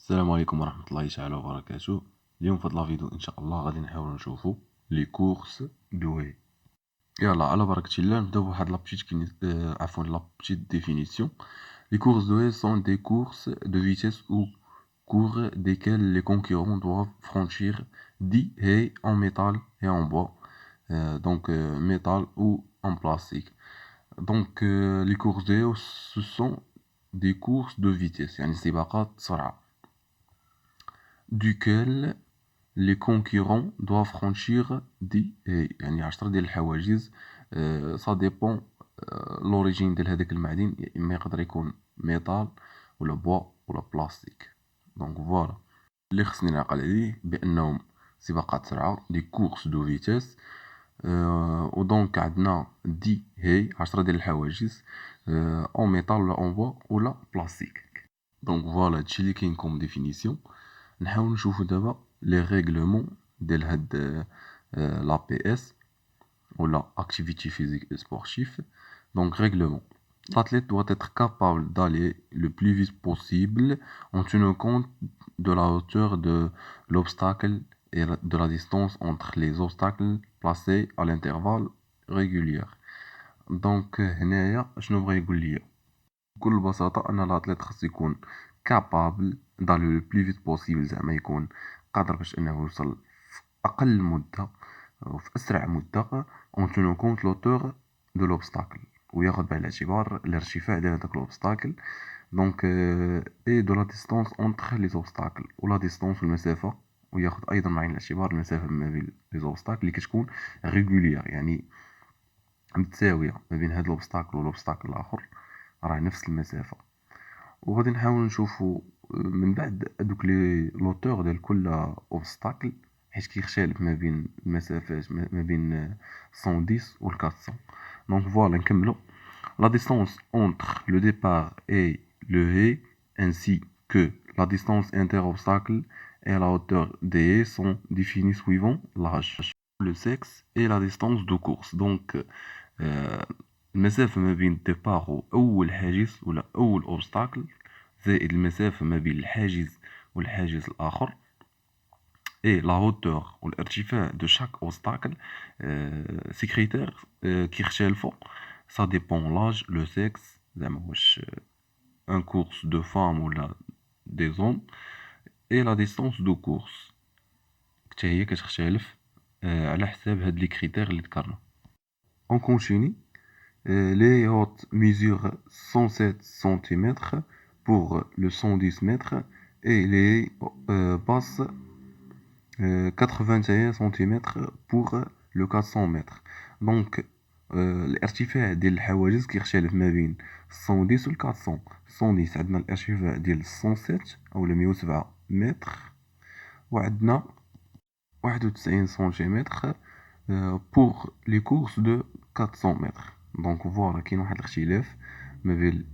السلام عليكم ورحمة الله تعالى وبركاته. اليوم في هاد لا فيديو ان شاء الله غادي نحاول نشوفو لي كورس دوي. يلا على بركة الله نبداو بواحد لا بتيت ديفينيسيون. Les courses de haie sont des courses de vitesse ou cours desquelles les concurrents doivent franchir 10 haies en métal et en bois, métal ou en plastique. Les courses de haie ce sont des courses de vitesse يعني سباقات سرعة duquel les concurrents doivent franchir 10 haies يعني 10 ديال الحواجز. ça dépend l'origine ديال هذاك المعدن، يا اما يقدر يكون ميتال ولا بوا ولا بلاستيك. دونك فوالا اللي خصني نعقل عليه بانهم سباقات سرعه دي كورس دو فيتيس. ودونك عندنا 10 هي 10 ديال الحواجز اون ميتال ولا اون بوا ولا بلاستيك. دونك فوالا هادشي اللي كاين كوم ديفينيسيون. نحاول نشوفو دابا لي ريغلومون ديال هاد لا بي اس ولا activité physique et sportive. Donc, règlement. L'athlète doit être capable d'aller le plus vite possible en tenant compte de la hauteur de l'obstacle et de la distance entre les obstacles placés à l'intervalle régulier. Donc, هنايا شنو بغا يقول ليا؟ بكل بساطة أن الأتليت خاص يكون capable d'aller le plus vite possible، زعما يكون قادر باش أنه يوصل في أقل مدة وفي أسرع مدة en tenant compte l'auteur de l'obstacle، وياخد بعين الاعتبار الارتفاع ديال هداك l'obstacle. دونك et de la distance entre les obstacles، و la distance المسافة، وياخد أيضا بعين الاعتبار المسافة ما بين les obstacles اللي كتكون régulière يعني متساوية ما بين هاد l'obstacle و l'obstacle الآخر، راه نفس المسافة. وغادي نحاول نشوفو من بعد هادوك l'auteur ديال كل obstacle، حيت كيختلف ما بين المسافات ما بين 110 و 400. دونك فوالا نكملو. La distance entre le départ et le haie ainsi que la distance inter-obstacle et la hauteur des haies sont définies suivant l'âge, le sexe et la distance de course. Donc المسافة ما بين الديبار وأول حاجز ولا أول أوبستاكل زائد المسافة ما بين الحاجز والحاجز الآخر et la hauteur ou l'irtifaa de chaque obstacle. Ces critères كيختلفوا. Ça dépend l'âge, le sexe، زعما واش un course de femmes ولا des hommes، et la distance de course حتى هي كتختلف على حساب هاد لي كريتير اللي ذكرنا. On continue. Les hautes mesurent 107 cm pour le 110 mètres et les basses 81 cm pour le 400 mètres. Donc الارتفاع ديال الحواجز كيختلف ما بين 110 و 400. 110 عندنا الارتفاع ديال 107 اولا 107 متر، وعندنا 91 سنتيمتر pour les courses de 400 mètres. Donc voilà كاين واحد الاختلاف ما بين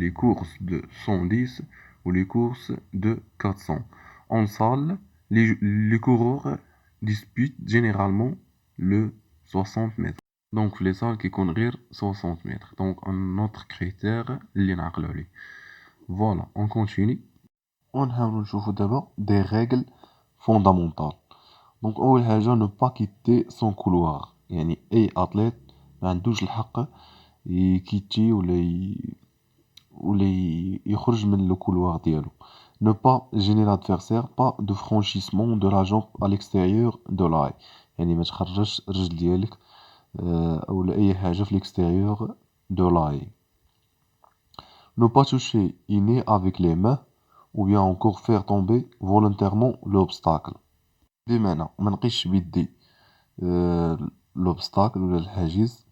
les courses de 110 ou les courses de 400. En salle, les coureurs disputent généralement le 60 mètres. Donc les salles كيكون غير 60 mètres. Donc un autre critère اللي نعقلو عليه. Voilà, on continue. ونحاولو نشوفو دابا des règles fondamentales. دونك اول حاجه نو با كيتي سون كولوار، يعني اي اتليت ما عندوش الحق يكيتي ولا يخرج من لو كولوار ديالو. نو با جيني لادفيرسير، با دو فرانشيسمون دو لا جامب ا ليكستيريور دو لاي، يعني ما تخرجش الرجل ديالك اولا اي حاجه في ليكستيريور دو لاي. نو با توشي يني افيك لي مان ou bien encore faire tomber volontairement l'obstacle. بمعنى ما نقيش بيدي لوبستاكل ولا الحاجز،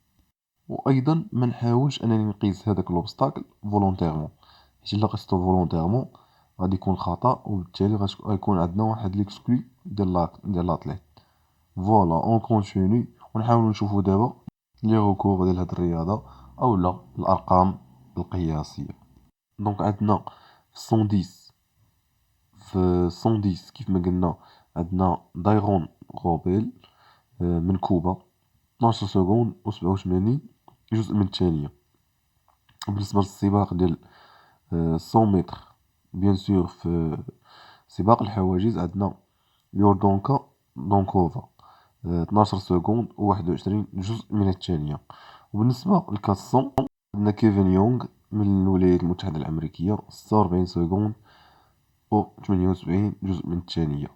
وايضا ما نحاولش انني نقيس هذاك لوبستاكل فولونتيرمون، حيت الا قيستو فولونتيرمون غادي يكون خطا، وبالتالي غيكون عندنا واحد ليكسكلو ديال لاتليت. فوالا اون كونتيني ونحاولوا نشوفوا دابا لي ريكور ديال هاد الرياضه اولا الارقام القياسيه. دونك عندنا في 110 كيف ما قلنا عندنا دايرون غوبيل من كوبا 12 سكوند و87 جزء من الثانية. بالنسبة للسباق ديال 100 متر بيان سور في سباق الحواجز عندنا يوردونكا دونكوفا 12 سكوند و21 جزء من الثانية. وبالنسبة للكاسون عندنا كيفن يونغ من الولايات المتحدة الأمريكية 46 سكوند و 78 جزء من الثانية.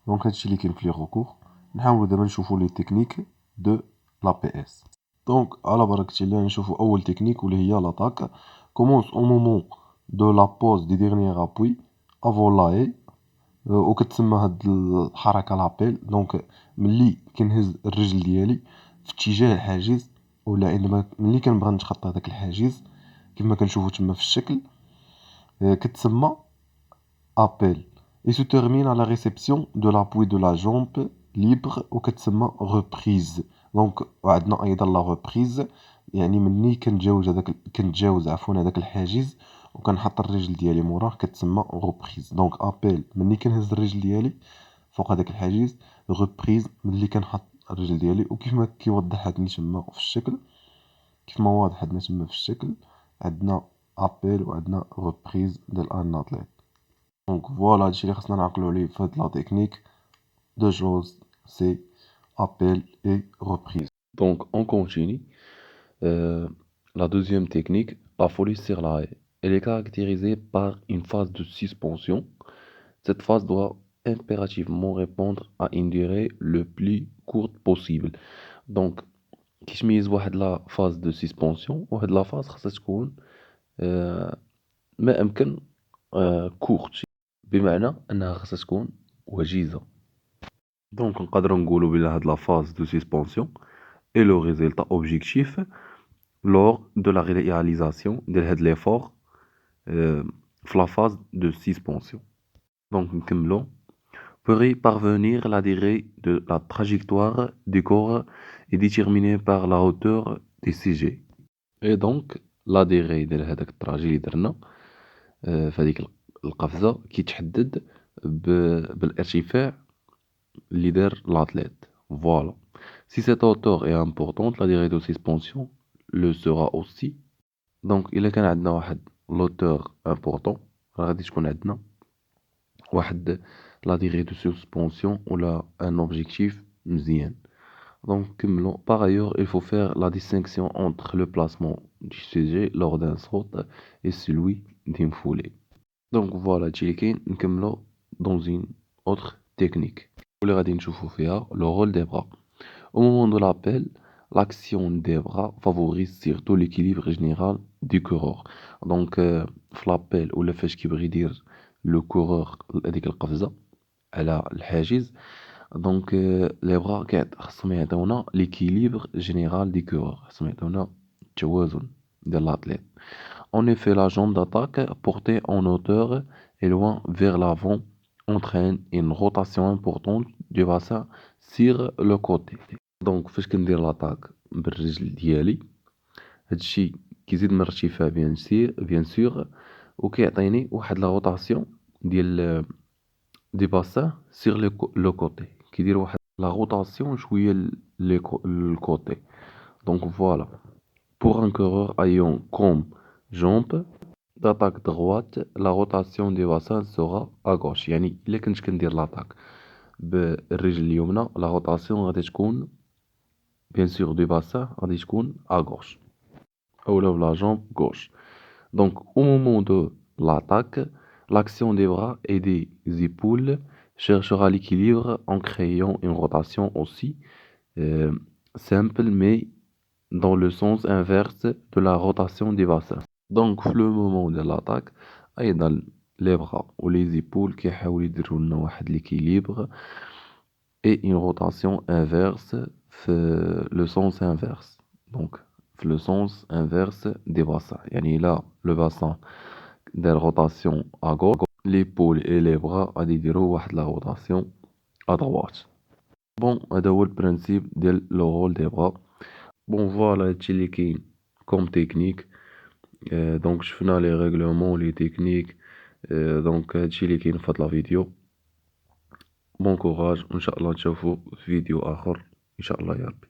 دونك هادشي اللي كاين في لي غوكور. نحاولو دابا نشوفو لي تكنيك دو لا بي اس. دونك على بركة الله نشوفو أول تكنيك واللي هي لاطاك. كومونس أو مومون دو لا بوز دي ديغنيير ابوي افون لاي، وكتسمى هاد الحركة لابيل. دونك ملي كنهز الرجل ديالي في اتجاه الحاجز، ولا عندما ملي كنبغي نتخطى هداك الحاجز كما كنشوفو تما في الشكل، كتسمى ابيل. et se termine à la réception de l'appui de la jambe libre وكتسمى reprise. دونك وعندنا ايضا لا reprise، يعني مني كنتجاوز هداك الحاجز وكنحط الرجل ديالي موراه كتسمى reprise. دونك ابيل مني كنهز الرجل ديالي فوق هداك الحاجز، reprise ملي كنحط الرجل ديالي. وكيف ما كيوضح عندنا تما في الشكل، كيف ما واضح عندنا تما في الشكل، عندنا ابيل وعندنا reprise ديال ان اتليت. دونك فوالا هادشي اللي خصنا نعقلو عليه في هاد لا تكنيك. دو choses c'est appel et reprise. Donc, on continue. La deuxième technique, la folie sur la haie. Elle est caractérisée par une phase de suspension. Cette phase doit impérativement répondre à une durée le plus courte possible. Donc, كيتميز واحد لا فاز دو سسبونسيون، وهاد لا فاز خاصها تكون ما أمكن كورت، بمعنى أنها خاصها تكون وجيزة. دونك نقدروا نقولوا بلا هاد لا فاز دو سسبونسيون اي لو ريزولتا اوبجيكتيف لور دو لا رياليزاسيون ديال هاد ليفور في لا فاز دو سسبونسيون. دونك نكملو. Pour y parvenir, la durée de la trajectoire du corps est déterminée par la hauteur des CG. Et donc, la durée ديال هذاك التراجي اللي درنا في هذيك القفزة كيتحدد بالارتفاع اللي دار l'athlète. Voilà. Si cette hauteur est importante, la durée de suspension le sera aussi. Donc, إلا كان عندنا واحد l'hauteur important، غادي تكون عندنا واحد la durée de suspension ولا un objectif مزيان. Donc, كملوا. Par ailleurs, il faut faire la distinction entre le placement du sujet lors d'un saut et celui d'une foulée. Donc, voilà هادشي اللي كاين. نكملوا dans une autre technique واللي غادي نشوفوا فيها le rôle des bras. Au moment de l'appel, l'action des bras favorise surtout l'équilibre général du coureur. Donc, في l'appel ولا فاش كيبغي يدير لو كورور هذيك القفزة على الحاجز، دونك لي بغا خصهم يعطيونا ليكيليبر جينيرال دي كورور، خصهم يعطيونا التوازن ديال l'athlète. En effet, la jambe d'attaque portée en hauteur et loin vers l'avant entraîne une rotation importante du bassin sur le côté. دونك فاش كندير لاطاك بالرجل ديالي، هادشي كيزيد من الارتفاع بيان سور، وكيعطيني واحد لا روتاسيون ديال دي باسان سيغ لو كوتي، كيدير واحد لا روتاسيون شويه للكوتي. دونك فوالا. Pour un coureur ayant comme jambe d'attaque droite, la rotation du bassin sera à gauche. يعني إلا كنت كندير لاطاك بالرجل اليمنى، لا روتاسيون غادي تكون بيان سور دو باسان غادي تكون à gauche أولا la jambe gauche. Donc au moment de l'attaque, l'action des bras et des épaules cherchera l'équilibre en créant une rotation aussi simple mais dans le sens inverse de la rotation du bassin. Donc في le moment de l'attaque أيضا les bras ou les épaules كيحاولوا يديروا لنا واحد l'équilibre et une rotation inverse في le sens inverse. Donc في le sens inverse des bassins. يعني là le bassin دار rotation à gauche، l'épaule et les bras غادي يديروا واحد la rotation à droite. بون هذا هو البرانسيب ديال لو رول دي بغا. بون فوالا هادشي اللي كاين كوم تكنيك. دونك شفنا لي ريغلومون لي تكنيك. دونك هادشي اللي كاين في هاد لا فيديو. بون كوراج وان شاء الله نشوفو في فيديو اخر ان شاء الله يا ربي.